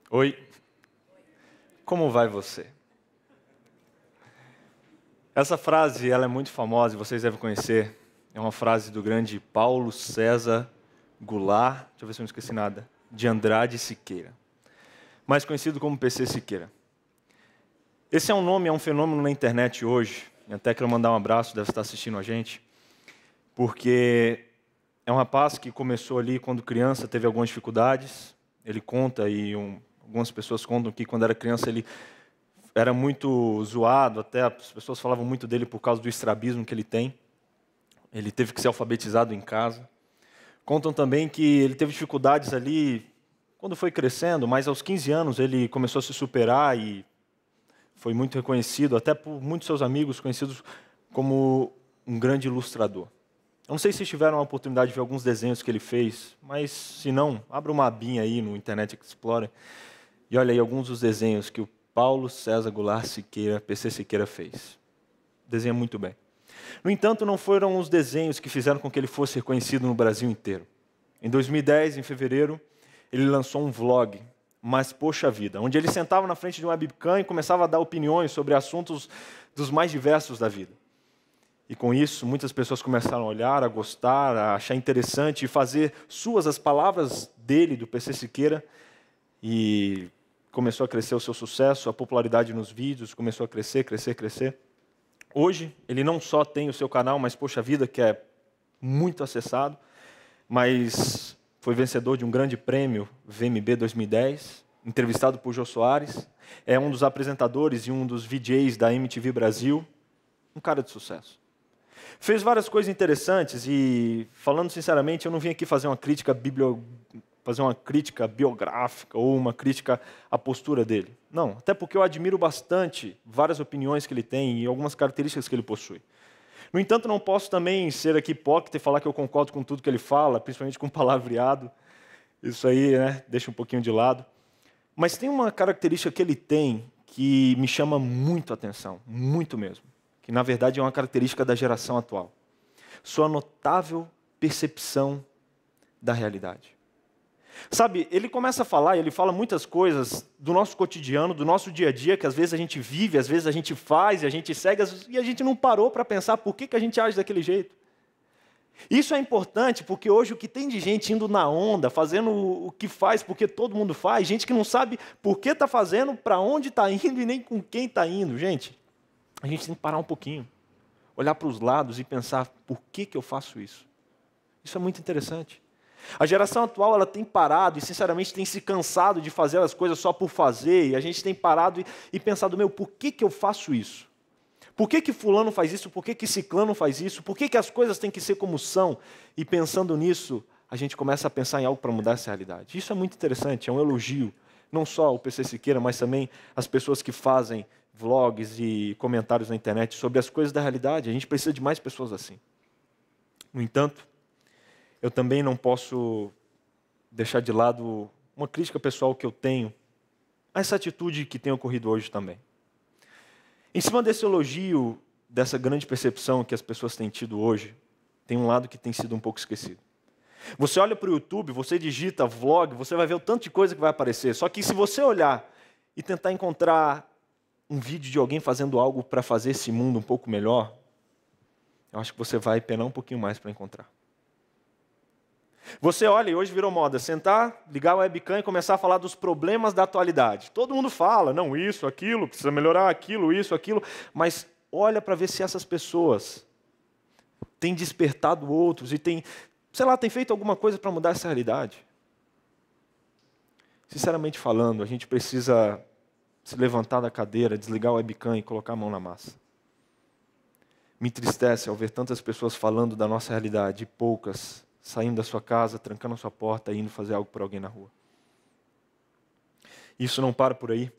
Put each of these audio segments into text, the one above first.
Oi, como vai você? Essa frase ela é muito famosa e vocês devem conhecer. É uma frase do grande Paulo César Goulart, deixa eu ver se eu não esqueci nada, de Andrade Siqueira, mais conhecido como PC Siqueira. Esse é um nome, é um fenômeno na internet hoje, e até quero mandar um abraço, deve estar assistindo a gente, porque é um rapaz que começou ali quando criança, teve algumas dificuldades, ele conta e algumas pessoas contam que quando era criança ele era muito zoado, até as pessoas falavam muito dele por causa do estrabismo que ele tem. Ele teve que ser alfabetizado em casa. Contam também que ele teve dificuldades ali quando foi crescendo, mas aos 15 anos ele começou a se superar e foi muito reconhecido, até por muitos seus amigos, conhecidos como um grande ilustrador. Eu não sei se tiveram a oportunidade de ver alguns desenhos que ele fez, mas se não, abra uma abinha aí no Internet Explorer e olha aí alguns dos desenhos que o Paulo César Goulart Siqueira, PC Siqueira, fez. Desenha muito bem. No entanto, não foram os desenhos que fizeram com que ele fosse reconhecido no Brasil inteiro. Em 2010, em fevereiro, ele lançou um vlog, Mas Poxa Vida, onde ele sentava na frente de uma webcam e começava a dar opiniões sobre assuntos dos mais diversos da vida. E com isso, muitas pessoas começaram a olhar, a gostar, a achar interessante e fazer suas as palavras dele, do PC Siqueira, e começou a crescer o seu sucesso, a popularidade nos vídeos começou a crescer, crescer, crescer. Hoje, ele não só tem o seu canal, Mas Poxa Vida, que é muito acessado, mas foi vencedor de um grande prêmio VMB 2010, entrevistado por Jô Soares, é um dos apresentadores e um dos VJs da MTV Brasil, um cara de sucesso. Fez várias coisas interessantes e, falando sinceramente, eu não vim aqui fazer uma crítica biográfica ou uma crítica à postura dele. Não, até porque eu admiro bastante várias opiniões que ele tem e algumas características que ele possui. No entanto, não posso também ser aqui hipócrita e falar que eu concordo com tudo que ele fala, principalmente com palavreado. Isso aí, deixa um pouquinho de lado. Mas tem uma característica que ele tem que me chama muito a atenção, muito mesmo, que na verdade é uma característica da geração atual. Sua notável percepção da realidade. Sabe, ele começa a falar, ele fala muitas coisas do nosso cotidiano, do nosso dia a dia, que às vezes a gente vive, às vezes a gente faz, e a gente segue, e a gente não parou para pensar por que a gente age daquele jeito. Isso é importante porque hoje o que tem de gente indo na onda, fazendo o que faz porque todo mundo faz, gente que não sabe por que está fazendo, para onde está indo e nem com quem está indo. Gente, a gente tem que parar um pouquinho, olhar para os lados e pensar por que eu faço isso. Isso é muito interessante. A geração atual ela tem parado e, sinceramente, tem se cansado de fazer as coisas só por fazer. E a gente tem parado e pensado, por que eu faço isso? Por que fulano faz isso? Por que ciclano faz isso? Por que as coisas têm que ser como são? E pensando nisso, a gente começa a pensar em algo para mudar essa realidade. Isso é muito interessante, é um elogio. Não só o PC Siqueira, mas também as pessoas que fazem vlogs e comentários na internet sobre as coisas da realidade. A gente precisa de mais pessoas assim. No entanto, eu também não posso deixar de lado uma crítica pessoal que eu tenho a essa atitude que tem ocorrido hoje também. Em cima desse elogio, dessa grande percepção que as pessoas têm tido hoje, tem um lado que tem sido um pouco esquecido. Você olha para o YouTube, você digita vlog, você vai ver o tanto de coisa que vai aparecer. Só que se você olhar e tentar encontrar um vídeo de alguém fazendo algo para fazer esse mundo um pouco melhor, eu acho que você vai penar um pouquinho mais para encontrar. Você olha, e hoje virou moda, sentar, ligar o webcam e começar a falar dos problemas da atualidade. Todo mundo fala, não, isso, aquilo, precisa melhorar aquilo, isso, aquilo, mas olha para ver se essas pessoas têm despertado outros e têm feito alguma coisa para mudar essa realidade. Sinceramente falando, a gente precisa se levantar da cadeira, desligar o webcam e colocar a mão na massa. Me entristece ao ver tantas pessoas falando da nossa realidade e poucas saindo da sua casa, trancando a sua porta e indo fazer algo por alguém na rua. Isso não para por aí.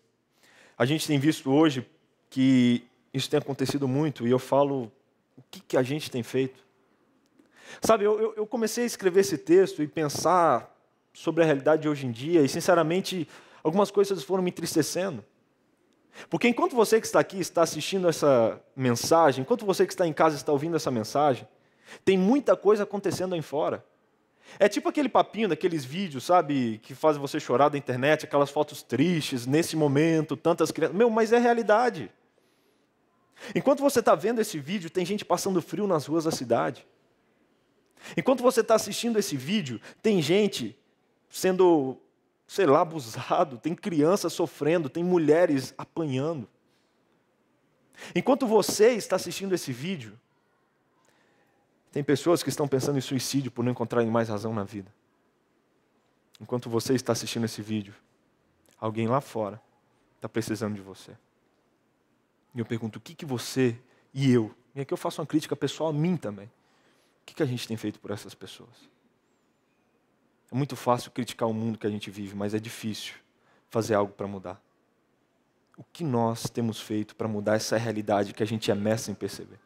A gente tem visto hoje que isso tem acontecido muito, e eu falo, o que a gente tem feito? Sabe, eu comecei a escrever esse texto e pensar sobre a realidade de hoje em dia, e sinceramente, algumas coisas foram me entristecendo. Porque enquanto você que está aqui está assistindo essa mensagem, enquanto você que está em casa está ouvindo essa mensagem, tem muita coisa acontecendo aí fora. É tipo aquele papinho daqueles vídeos, sabe, que fazem você chorar da internet, aquelas fotos tristes, nesse momento, tantas crianças. Mas é realidade. Enquanto você está vendo esse vídeo, tem gente passando frio nas ruas da cidade. Enquanto você está assistindo esse vídeo, tem gente sendo, sei lá, abusado, tem crianças sofrendo, tem mulheres apanhando. Enquanto você está assistindo esse vídeo, tem pessoas que estão pensando em suicídio por não encontrarem mais razão na vida. Enquanto você está assistindo esse vídeo, alguém lá fora está precisando de você. E eu pergunto, o que você e eu, e aqui eu faço uma crítica pessoal a mim também, o que a gente tem feito por essas pessoas? É muito fácil criticar o mundo que a gente vive, mas é difícil fazer algo para mudar. O que nós temos feito para mudar essa realidade que a gente é mestre em perceber?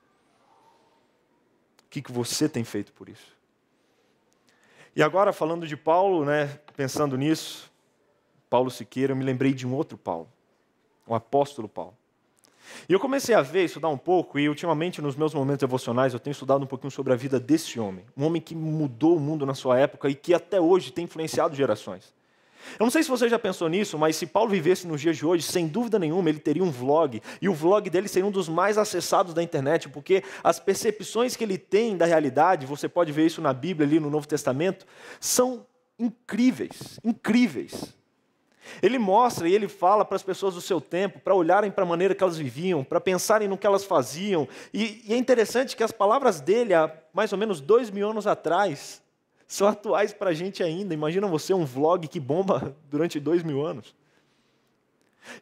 O que você tem feito por isso? E agora, falando de Paulo, pensando nisso, Paulo Siqueira, eu me lembrei de um outro Paulo, o apóstolo Paulo. E eu comecei a estudar um pouco, e ultimamente nos meus momentos devocionais eu tenho estudado um pouquinho sobre a vida desse homem. Um homem que mudou o mundo na sua época e que até hoje tem influenciado gerações. Eu não sei se você já pensou nisso, mas se Paulo vivesse nos dias de hoje, sem dúvida nenhuma, ele teria um vlog. E o vlog dele seria um dos mais acessados da internet, porque as percepções que ele tem da realidade, você pode ver isso na Bíblia, ali no Novo Testamento, são incríveis, incríveis. Ele mostra e ele fala para as pessoas do seu tempo, para olharem para a maneira que elas viviam, para pensarem no que elas faziam. E é interessante que as palavras dele, há mais ou menos 2000 anos atrás, são atuais para a gente ainda. Imagina você um vlog que bomba durante 2000 anos.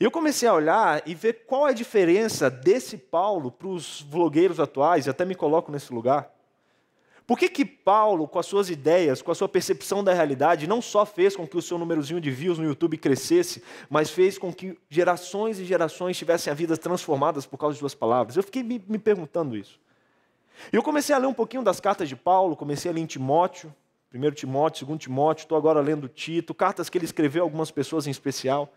E eu comecei a olhar e ver qual é a diferença desse Paulo para os vlogueiros atuais, e até me coloco nesse lugar. Por que Paulo, com as suas ideias, com a sua percepção da realidade, não só fez com que o seu númerozinho de views no YouTube crescesse, mas fez com que gerações e gerações tivessem a vida transformadas por causa de suas palavras? Eu fiquei me perguntando isso. E eu comecei a ler um pouquinho das cartas de Paulo, comecei a ler em Timóteo, 1 Timóteo, 2 Timóteo, estou agora lendo Tito, cartas que ele escreveu a algumas pessoas em especial.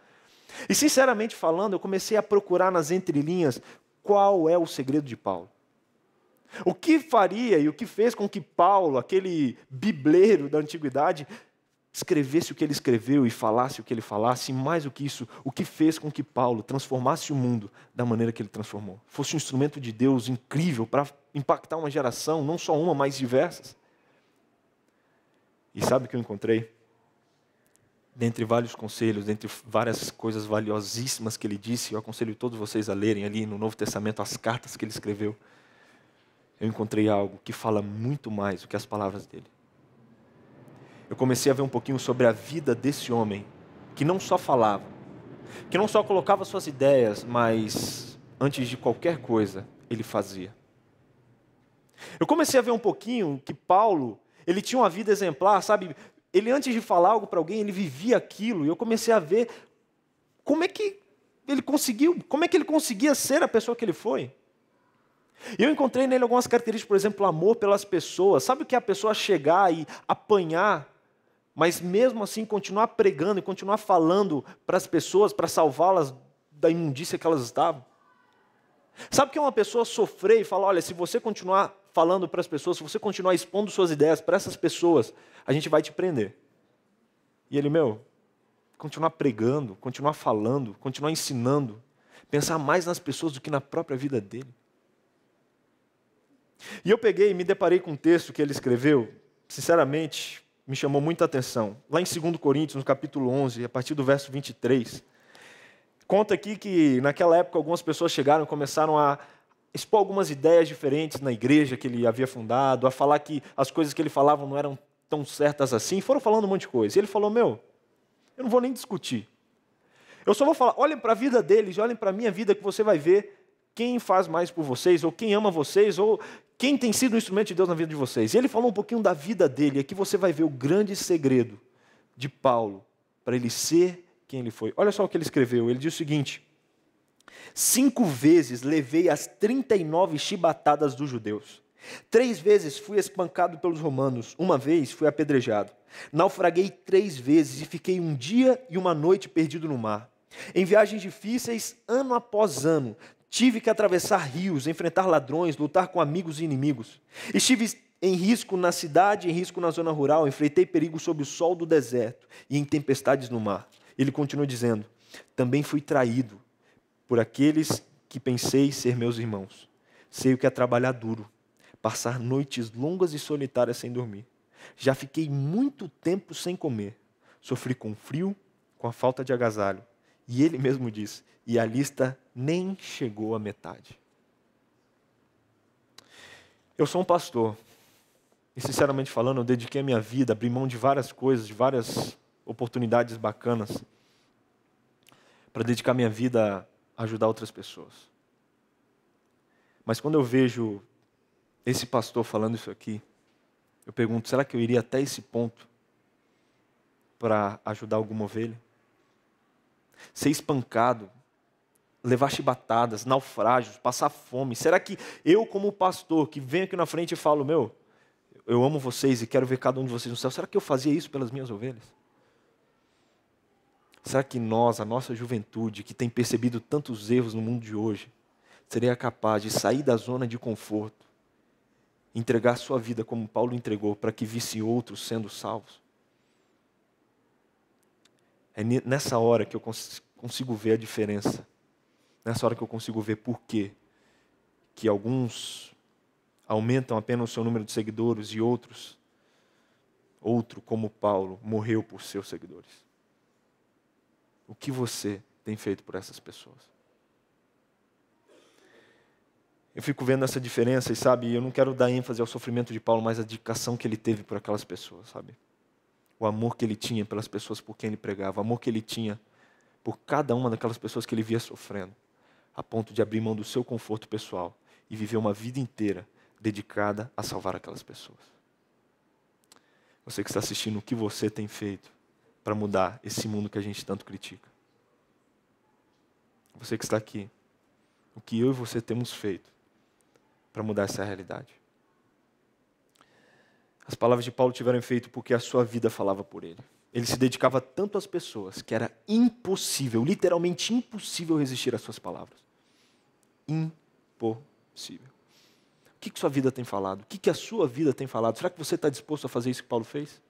E sinceramente falando, eu comecei a procurar nas entrelinhas qual é o segredo de Paulo. O que faria e o que fez com que Paulo, aquele bibleiro da antiguidade, escrevesse o que ele escreveu e falasse o que ele falasse, e mais do que isso, o que fez com que Paulo transformasse o mundo da maneira que ele transformou. Fosse um instrumento de Deus incrível para impactar uma geração, não só uma, mas diversas. E sabe o que eu encontrei? Dentre vários conselhos, dentre várias coisas valiosíssimas que ele disse, eu aconselho todos vocês a lerem ali no Novo Testamento as cartas que ele escreveu. Eu encontrei algo que fala muito mais do que as palavras dele. Eu comecei a ver um pouquinho sobre a vida desse homem, que não só falava, que não só colocava suas ideias, mas antes de qualquer coisa, ele fazia. Eu comecei a ver um pouquinho que Paulo, ele tinha uma vida exemplar, sabe? Ele antes de falar algo para alguém, ele vivia aquilo, e eu comecei a ver como é que ele conseguia ser a pessoa que ele foi. E eu encontrei nele algumas características, por exemplo, amor pelas pessoas. Sabe o que é a pessoa chegar e apanhar, mas mesmo assim continuar pregando e continuar falando para as pessoas, para salvá-las da imundícia que elas estavam? Sabe o que é uma pessoa sofrer e falar, olha, se você continuar falando para as pessoas, se você continuar expondo suas ideias para essas pessoas, a gente vai te prender. E ele, continuar pregando, continuar falando, continuar ensinando, pensar mais nas pessoas do que na própria vida dele. E eu peguei e me deparei com um texto que ele escreveu, sinceramente, me chamou muita atenção. Lá em 2 Coríntios, no capítulo 11, a partir do verso 23, conta aqui que naquela época algumas pessoas chegaram e começaram a expor algumas ideias diferentes na igreja que ele havia fundado, a falar que as coisas que ele falava não eram tão certas assim, foram falando um monte de coisa. E ele falou, eu não vou nem discutir. Eu só vou falar, olhem para a vida deles, olhem para a minha vida que você vai ver quem faz mais por vocês, ou quem ama vocês, ou quem tem sido um instrumento de Deus na vida de vocês. E ele falou um pouquinho da vida dele, e aqui você vai ver o grande segredo de Paulo, para ele ser quem ele foi. Olha só o que ele escreveu, ele diz o seguinte: 5 vezes levei as 39 chibatadas dos judeus. 3 vezes fui espancado pelos romanos, 1 vez fui apedrejado. Naufraguei 3 vezes e fiquei 1 dia e 1 noite perdido no mar. Em viagens difíceis, ano após ano, tive que atravessar rios, enfrentar ladrões, lutar com amigos e inimigos. em risco na cidade, em risco na zona rural, enfrentei perigo sob o sol do deserto e em tempestades no mar. Ele continua dizendo, também fui traído por aqueles que pensei ser meus irmãos. Sei o que é trabalhar duro, passar noites longas e solitárias sem dormir. Já fiquei muito tempo sem comer. Sofri com frio, com a falta de agasalho. E ele mesmo disse, e a lista nem chegou à metade. Eu sou um pastor. E sinceramente falando, eu dediquei a minha vida, abri mão de várias coisas, de várias oportunidades bacanas, para dedicar minha vida a ajudar outras pessoas. Mas quando eu vejo esse pastor falando isso aqui, eu pergunto, será que eu iria até esse ponto para ajudar alguma ovelha? Ser espancado, levar chibatadas, naufrágios, passar fome. Será que eu, como pastor, que venho aqui na frente e falo, eu amo vocês e quero ver cada um de vocês no céu, será que eu fazia isso pelas minhas ovelhas? Será que nós, a nossa juventude, que tem percebido tantos erros no mundo de hoje, seria capaz de sair da zona de conforto, entregar sua vida como Paulo entregou, para que visse outros sendo salvos? É nessa hora que eu consigo ver a diferença. Nessa hora que eu consigo ver por quê que alguns aumentam apenas o seu número de seguidores e outro, como Paulo, morreu por seus seguidores. O que você tem feito por essas pessoas? Eu fico vendo essa diferença e, sabe, eu não quero dar ênfase ao sofrimento de Paulo, mas a dedicação que ele teve por aquelas pessoas, sabe? O amor que ele tinha pelas pessoas por quem ele pregava, o amor que ele tinha por cada uma daquelas pessoas que ele via sofrendo, a ponto de abrir mão do seu conforto pessoal e viver uma vida inteira dedicada a salvar aquelas pessoas. Você que está assistindo, o que você tem feito para mudar esse mundo que a gente tanto critica? Você que está aqui, o que eu e você temos feito para mudar essa realidade? As palavras de Paulo tiveram efeito porque a sua vida falava por ele. Ele se dedicava tanto às pessoas que era impossível, literalmente impossível resistir às suas palavras. Impossível. O que sua vida tem falado? O que a sua vida tem falado? Será que você está disposto a fazer isso que Paulo fez?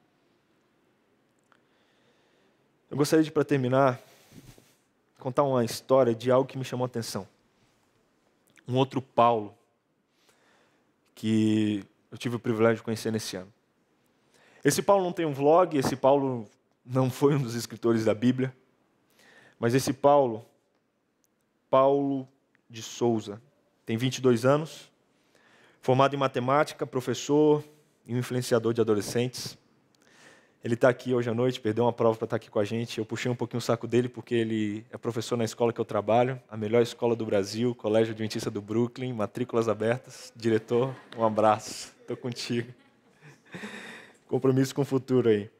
Eu gostaria de, para terminar, contar uma história de algo que me chamou a atenção. Um outro Paulo que eu tive o privilégio de conhecer nesse ano. Esse Paulo não tem um vlog, esse Paulo não foi um dos escritores da Bíblia, mas esse Paulo de Souza, tem 22 anos, formado em matemática, professor e um influenciador de adolescentes. Ele está aqui hoje à noite, perdeu uma prova para estar aqui com a gente. Eu puxei um pouquinho o saco dele porque ele é professor na escola que eu trabalho, a melhor escola do Brasil, Colégio Adventista do Brooklyn, matrículas abertas. Diretor, um abraço, estou contigo. Compromisso com o futuro aí.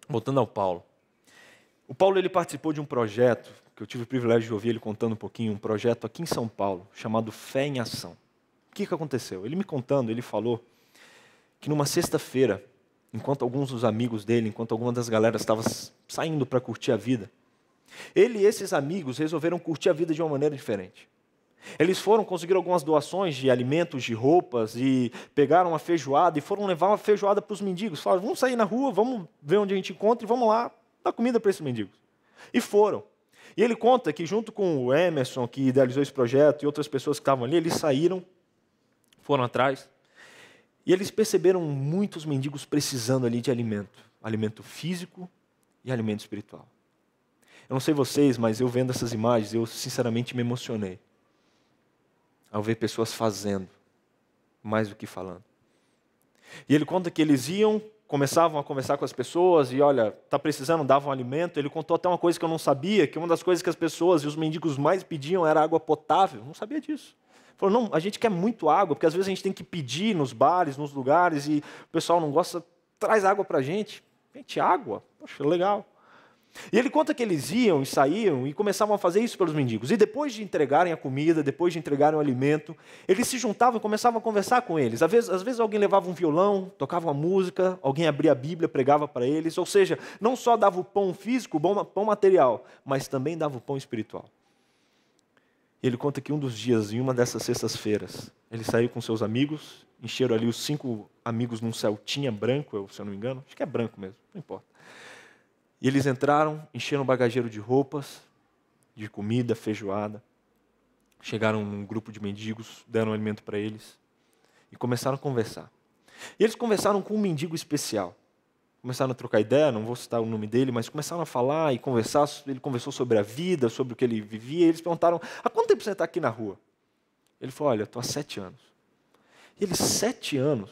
Voltando ao Paulo. O Paulo ele participou de um projeto, que eu tive o privilégio de ouvir ele contando um pouquinho, um projeto aqui em São Paulo, chamado Fé em Ação. O que aconteceu? Ele me contando, ele falou que numa sexta-feira, enquanto alguns dos amigos dele, enquanto alguma das galeras estavam saindo para curtir a vida, ele e esses amigos resolveram curtir a vida de uma maneira diferente. Eles conseguiram algumas doações de alimentos, de roupas, e pegaram uma feijoada e foram levar uma feijoada para os mendigos. Falaram, vamos sair na rua, vamos ver onde a gente encontra e vamos lá dar comida para esses mendigos. E foram. E ele conta que junto com o Emerson, que idealizou esse projeto, e outras pessoas que estavam ali, eles saíram, foram atrás, e eles perceberam muitos mendigos precisando ali de alimento físico e alimento espiritual. Eu não sei vocês, mas eu vendo essas imagens, eu sinceramente me emocionei ao ver pessoas fazendo mais do que falando. E ele conta que eles começavam a conversar com as pessoas e, olha, está precisando, davam alimento. Ele contou até uma coisa que eu não sabia, que uma das coisas que as pessoas e os mendigos mais pediam era água potável. Eu não sabia disso. Falou, não, a gente quer muito água, porque às vezes a gente tem que pedir nos bares, nos lugares, e o pessoal não gosta, traz água para a gente. Gente, água? Poxa, legal. E ele conta que eles iam e saíam e começavam a fazer isso pelos mendigos. E depois de entregarem a comida, depois de entregarem o alimento, eles se juntavam e começavam a conversar com eles. Às vezes alguém levava um violão, tocava uma música, alguém abria a Bíblia, pregava para eles. Ou seja, não só dava o pão físico, o pão material, mas também dava o pão espiritual. E ele conta que um dos dias, em uma dessas sextas-feiras, ele saiu com seus amigos, encheram ali os 5 amigos num Celtinha branco, se eu não me engano. Acho que é branco mesmo, não importa. E eles entraram, encheram o bagageiro de roupas, de comida, feijoada. Chegaram num grupo de mendigos, deram alimento para eles e começaram a conversar. E eles conversaram com um mendigo especial. Começaram a trocar ideia, não vou citar o nome dele, mas começaram a falar e conversar. Ele conversou sobre a vida, sobre o que ele vivia. E eles perguntaram, há quanto tempo você está aqui na rua? Ele falou, olha, eu estou há 7 anos. E eles, 7 anos?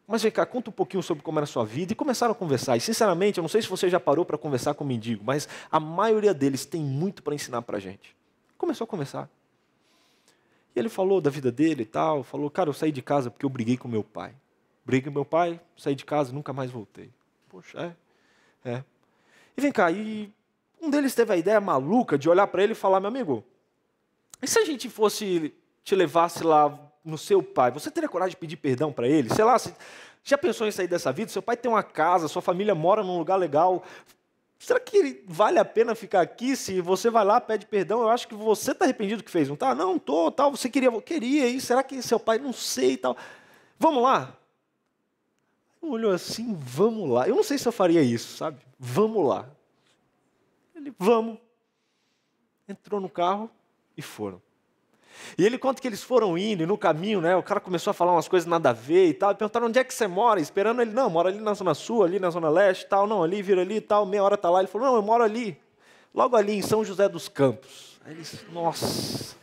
Mas vem cá, conta um pouquinho sobre como era a sua vida. E começaram a conversar. E sinceramente, eu não sei se você já parou para conversar com um mendigo, mas a maioria deles tem muito para ensinar para a gente. Começou a conversar. E ele falou da vida dele e tal. Falou, cara, eu saí de casa porque eu briguei com meu pai. Briguei com meu pai, saí de casa e nunca mais voltei. Poxa, é. E vem cá, e um deles teve a ideia maluca de olhar para ele e falar, meu amigo, e se a gente fosse, te levasse lá no seu pai, você teria coragem de pedir perdão para ele? Sei lá, já pensou em sair dessa vida? Seu pai tem uma casa, sua família mora num lugar legal. Será que vale a pena ficar aqui se você vai lá, pede perdão? Eu acho que você está arrependido do que fez, não está? Não, estou, tal, você queria, e será que seu pai, não sei, tal. Vamos lá? Olhou assim, vamos lá. Eu não sei se eu faria isso, sabe? Vamos lá. Ele, vamos. Entrou no carro e foram. E ele conta que eles foram indo, e no caminho, né, o cara começou a falar umas coisas nada a ver e tal. E perguntaram, onde é que você mora? Esperando ele, não, mora ali na Zona Sul, ali na Zona Leste, tal. Não, ali, vira ali e tal, meia hora está lá. Ele falou, não, eu moro ali. Logo ali, em São José dos Campos. Aí eles, nossa.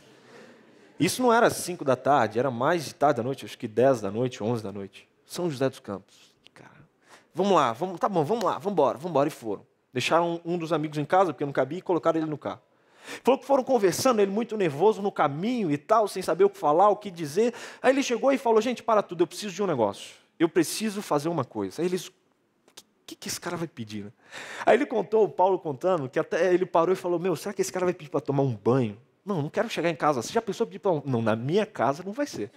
Isso não era 5 da tarde, era mais de tarde da noite, acho que 10 da noite, 11 da noite. São José dos Campos. Vamos lá, tá bom, vamos lá, vamos embora, e foram. Deixaram um dos amigos em casa, porque não cabia, e colocaram ele no carro. Falou que foram conversando, ele muito nervoso no caminho e tal, sem saber o que falar, o que dizer. Aí ele chegou e falou, gente, para tudo, eu preciso de um negócio. Eu preciso fazer uma coisa. Aí eles, o que esse cara vai pedir? Né? Aí ele contou, o Paulo contando, que até ele parou e falou, meu, será que esse cara vai pedir para tomar um banho? Não quero chegar em casa. Você já pensou em pedir para... Não, na minha casa não vai ser.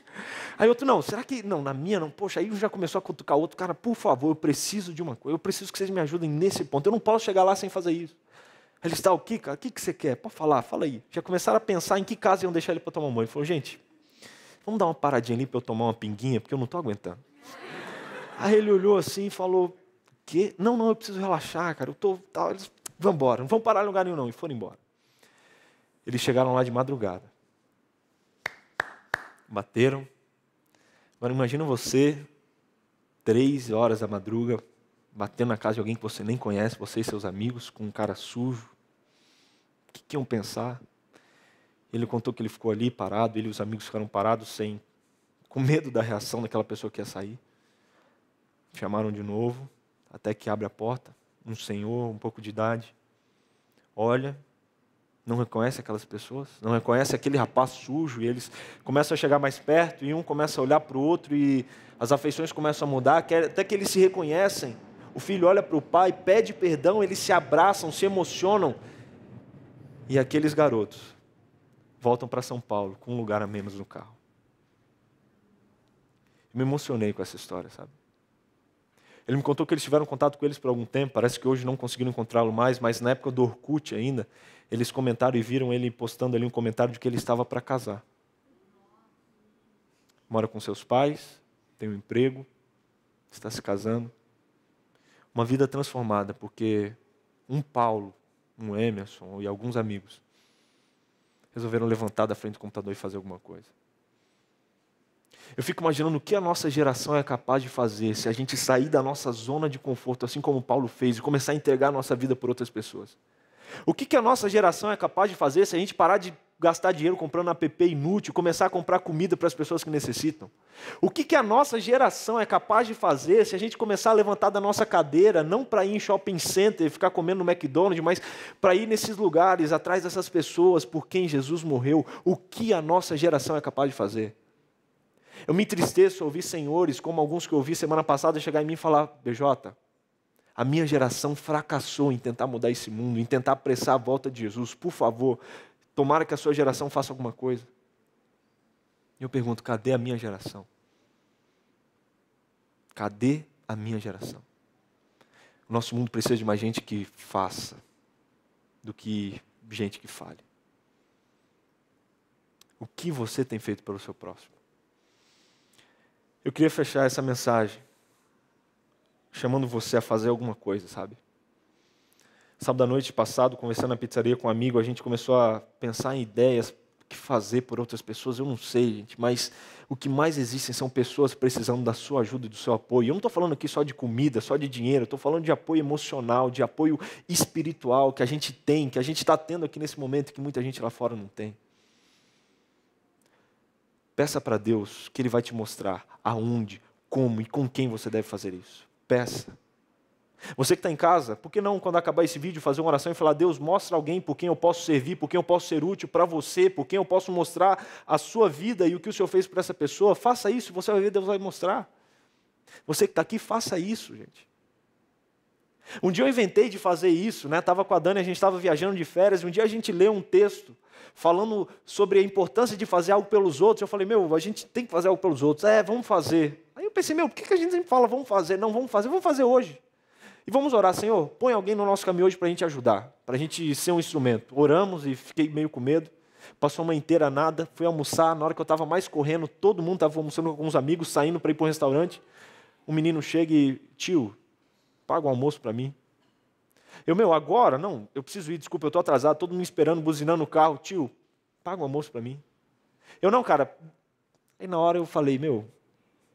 Aí outro, não, será que... Não, na minha não. Poxa, aí já começou a cutucar o outro. Cara, por favor, eu preciso de uma coisa. Eu preciso que vocês me ajudem nesse ponto. Eu não posso chegar lá sem fazer isso. Aí ele está, o que, cara? O que você quer? Pode falar, fala aí. Já começaram a pensar em que casa iam deixar ele para tomar um banho. Ele falou, gente, vamos dar uma paradinha ali para eu tomar uma pinguinha, porque eu não estou aguentando. Aí ele olhou assim e falou, o quê? Não, eu preciso relaxar, cara. Eu estou... Eles, vamos embora, não vamos parar em lugar nenhum não. E foram embora. Eles chegaram lá de madrugada. Bateram. Agora imagina você, 3 horas da madruga, batendo na casa de alguém que você nem conhece, você e seus amigos, com um cara sujo. O que iam pensar? Ele contou que ele ficou ali parado, ele e os amigos ficaram parados, com medo da reação daquela pessoa que ia sair. Chamaram de novo, até que abre a porta, um senhor, um pouco de idade, olha... Não reconhece aquelas pessoas, não reconhece aquele rapaz sujo, e eles começam a chegar mais perto, e um começa a olhar para o outro, e as afeições começam a mudar, até que eles se reconhecem. O filho olha para o pai, pede perdão, eles se abraçam, se emocionam, e aqueles garotos voltam para São Paulo, com um lugar a menos no carro. Eu me emocionei com essa história, sabe? Ele me contou que eles tiveram contato com eles por algum tempo, parece que hoje não conseguiram encontrá-lo mais, mas na época do Orkut ainda, eles comentaram e viram ele postando ali um comentário de que ele estava para casar. Mora com seus pais, tem um emprego, está se casando. Uma vida transformada, porque um Paulo, um Emerson e alguns amigos resolveram levantar da frente do computador e fazer alguma coisa. Eu fico imaginando o que a nossa geração é capaz de fazer se a gente sair da nossa zona de conforto, assim como Paulo fez, e começar a entregar a nossa vida por outras pessoas. O que a nossa geração é capaz de fazer se a gente parar de gastar dinheiro comprando app inútil, começar a comprar comida para as pessoas que necessitam? O que a nossa geração é capaz de fazer se a gente começar a levantar da nossa cadeira, não para ir em shopping center e ficar comendo no McDonald's, mas para ir nesses lugares, atrás dessas pessoas por quem Jesus morreu? O que a nossa geração é capaz de fazer? Eu me entristeço ao ouvir senhores, como alguns que eu ouvi semana passada, chegar em mim e falar, BJ, a minha geração fracassou em tentar mudar esse mundo, em tentar apressar a volta de Jesus. Por favor, tomara que a sua geração faça alguma coisa. E eu pergunto, cadê a minha geração? Cadê a minha geração? O nosso mundo precisa de mais gente que faça do que gente que fale. O que você tem feito pelo seu próximo? Eu queria fechar essa mensagem chamando você a fazer alguma coisa, sabe? Sábado à noite passado, conversando na pizzaria com um amigo, a gente começou a pensar em ideias, o que fazer por outras pessoas. Eu não sei, gente, mas o que mais existem são pessoas precisando da sua ajuda e do seu apoio. Eu não estou falando aqui só de comida, só de dinheiro, estou falando de apoio emocional, de apoio espiritual que a gente tem, que a gente está tendo aqui nesse momento, que muita gente lá fora não tem. Peça para Deus que Ele vai te mostrar aonde, como e com quem você deve fazer isso. Peça. Você que está em casa, por que não, quando acabar esse vídeo, fazer uma oração e falar: Deus, mostra alguém por quem eu posso servir, por quem eu posso ser útil para você, por quem eu posso mostrar a sua vida e o que o Senhor fez por essa pessoa. Faça isso, você vai ver, Deus vai mostrar. Você que está aqui, faça isso, gente. Um dia eu inventei de fazer isso, né? Estava com a Dani, a gente estava viajando de férias, e um dia a gente leu um texto falando sobre a importância de fazer algo pelos outros. Eu falei: a gente tem que fazer algo pelos outros. Vamos fazer. Aí eu pensei: por que a gente sempre fala vamos fazer? Não, vamos fazer hoje. E vamos orar: Senhor, põe alguém no nosso caminho hoje para a gente ajudar, para a gente ser um instrumento. Oramos e fiquei meio com medo. Passou uma inteira nada, fui almoçar, na hora que eu estava mais correndo, todo mundo estava almoçando com alguns amigos, saindo para ir para um restaurante. Um menino chega e: tio, paga o almoço para mim. Agora? Não, eu preciso ir, desculpa, eu estou atrasado, todo mundo esperando, buzinando no carro. Tio, paga o almoço para mim. Não, cara. Aí na hora eu falei: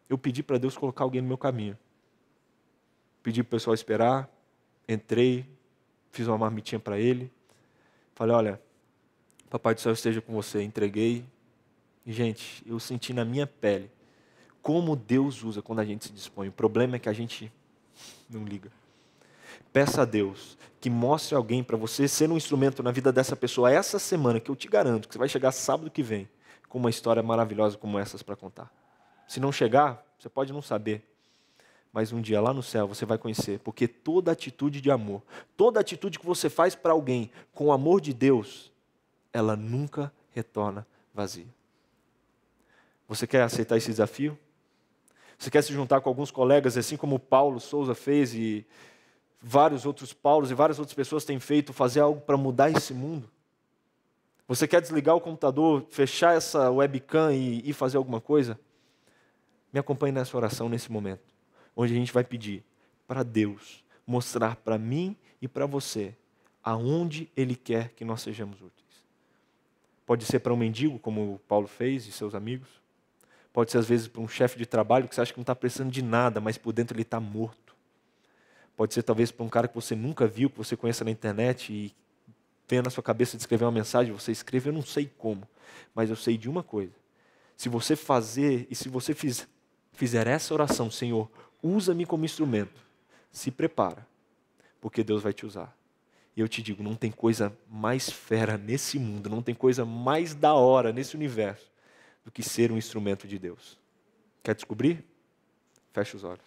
eu pedi para Deus colocar alguém no meu caminho. Pedi para o pessoal esperar, entrei, fiz uma marmitinha para ele. Falei: olha, Papai do Céu esteja com você. Entreguei. E, gente, eu senti na minha pele como Deus usa quando a gente se dispõe. O problema é que a gente não liga. Peça a Deus que mostre alguém para você ser um instrumento na vida dessa pessoa essa semana, que eu te garanto que você vai chegar sábado que vem com uma história maravilhosa como essas para contar. Se não chegar, você pode não saber, mas um dia lá no céu você vai conhecer, porque toda atitude de amor, toda atitude que você faz para alguém com o amor de Deus, ela nunca retorna vazia. Você quer aceitar esse desafio? Você quer se juntar com alguns colegas, assim como Paulo Souza fez e vários outros Paulos e várias outras pessoas têm feito, fazer algo para mudar esse mundo? Você quer desligar o computador, fechar essa webcam e fazer alguma coisa? Me acompanhe nessa oração nesse momento, onde a gente vai pedir para Deus mostrar para mim e para você aonde Ele quer que nós sejamos úteis. Pode ser para um mendigo, como Paulo fez e seus amigos. Pode ser às vezes para um chefe de trabalho que você acha que não está precisando de nada, mas por dentro ele está morto. Pode ser talvez para um cara que você nunca viu, que você conheça na internet e venha na sua cabeça de escrever uma mensagem, você escreve, eu não sei como, mas eu sei de uma coisa. Se você fazer e se você fizer essa oração: Senhor, usa-me como instrumento, se prepara, porque Deus vai te usar. E eu te digo, não tem coisa mais fera nesse mundo, não tem coisa mais da hora nesse universo do que ser um instrumento de Deus. Quer descobrir? Feche os olhos.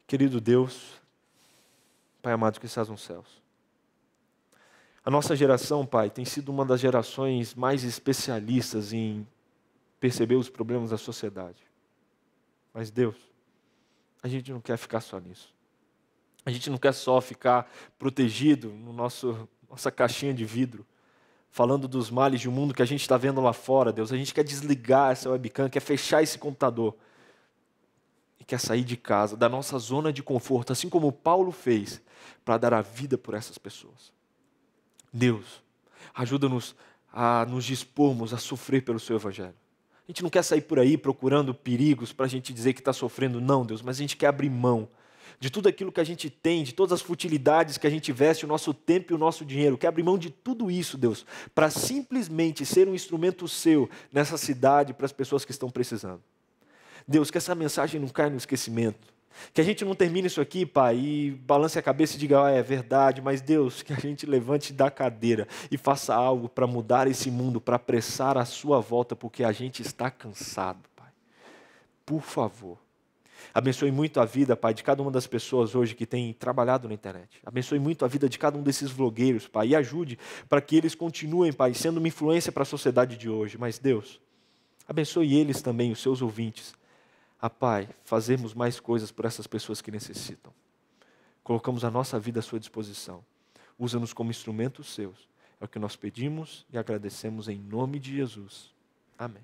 Querido Deus, Pai amado que estás nos céus, a nossa geração, Pai, tem sido uma das gerações mais especialistas em perceber os problemas da sociedade. Mas Deus, a gente não quer ficar só nisso. A gente não quer só ficar protegido no nossa caixinha de vidro, falando dos males de um mundo que a gente está vendo lá fora, Deus. A gente quer desligar essa webcam, quer fechar esse computador e quer sair de casa, da nossa zona de conforto, assim como Paulo fez, para dar a vida por essas pessoas. Deus, ajuda-nos a nos dispormos a sofrer pelo Seu Evangelho. A gente não quer sair por aí procurando perigos para a gente dizer que está sofrendo, não, Deus, mas a gente quer abrir mão de tudo aquilo que a gente tem, de todas as futilidades que a gente investe, o nosso tempo e o nosso dinheiro. Quer abrir mão de tudo isso, Deus, para simplesmente ser um instrumento Seu nessa cidade para as pessoas que estão precisando. Deus, que essa mensagem não caia no esquecimento. Que a gente não termine isso aqui, Pai, e balance a cabeça e diga: é verdade, mas Deus, que a gente levante da cadeira e faça algo para mudar esse mundo, para apressar a Sua volta, porque a gente está cansado, Pai. Por favor. Abençoe muito a vida, Pai, de cada uma das pessoas hoje que tem trabalhado na internet. Abençoe muito a vida de cada um desses vlogueiros, Pai, e ajude para que eles continuem, Pai, sendo uma influência para a sociedade de hoje. Mas Deus, abençoe eles também, os seus ouvintes. Pai, fazermos mais coisas por essas pessoas que necessitam. Colocamos a nossa vida à Sua disposição. Usa-nos como instrumentos Seus. É o que nós pedimos e agradecemos em nome de Jesus. Amém.